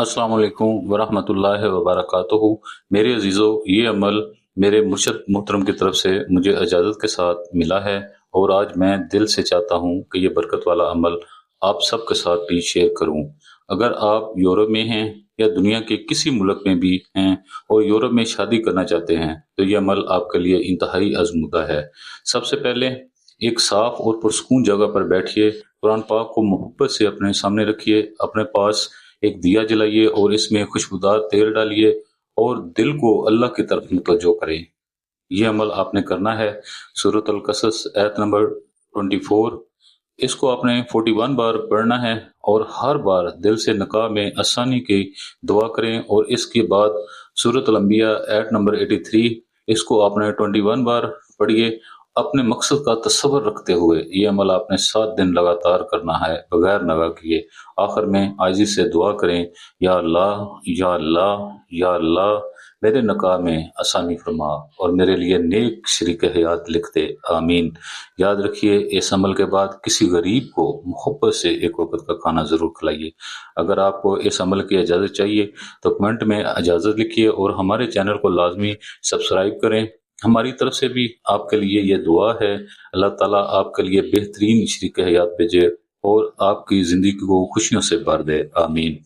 अस्सलाम वालेकुम वरहमतुल्लाहि वबरकातुहू। मेरे अजीज़ों, ये अमल मेरे मुर्शद मोहतरम की तरफ से मुझे इजाज़त के साथ मिला है और आज मैं दिल से चाहता हूँ कि ये बरकत वाला अमल आप सबके साथ भी शेयर करूँ। अगर आप यूरोप में हैं या दुनिया के किसी मुल्क में भी हैं और यूरोप में शादी करना चाहते हैं तो ये अमल आपके लिए इंतहाई आजमूदा है। सबसे पहले एक साफ और पुरसकून जगह पर बैठिए, कुरान पाक को मोहब्बत से अपने सामने रखिए, अपने पास एक दिया जलाइए और इसमें खुशबूदार तेल डालिए और दिल को अल्लाह की तरफ मुतवज्जो करें। ये अमल आपने करना है। सूरत अल कसस आयत नंबर 24, इसको आपने 41 बार पढ़ना है और हर बार दिल से निकाह में आसानी की दुआ करें। और इसके बाद सूरत अल अंबिया आयत नंबर 83, इसको आपने 21 बार पढ़िए। अपने मकसद का तसव्वुर रखते हुए ये अमल आपने 7 दिन लगातार करना है बगैर नगा किए। आखिर में आजिज़ से दुआ करें, या अल्लाह, या अल्लाह, या अल्लाह, मेरे निकाह में आसानी फरमा और मेरे लिए नेक शरीक हयात लिख दे, आमीन। याद रखिए, इस अमल के बाद किसी गरीब को मोहब्बत से एक वक्त का खाना जरूर खिलाइए। अगर आपको इस अमल की इजाज़त चाहिए तो कमेंट में इजाज़त लिखिए और हमारे चैनल को लाजमी सब्सक्राइब करें। हमारी तरफ से भी आपके लिए ये दुआ है, अल्लाह ताला आपके लिए बेहतरीन शरीक हयात भेजे और आपकी जिंदगी को खुशियों से भर दे, आमीन।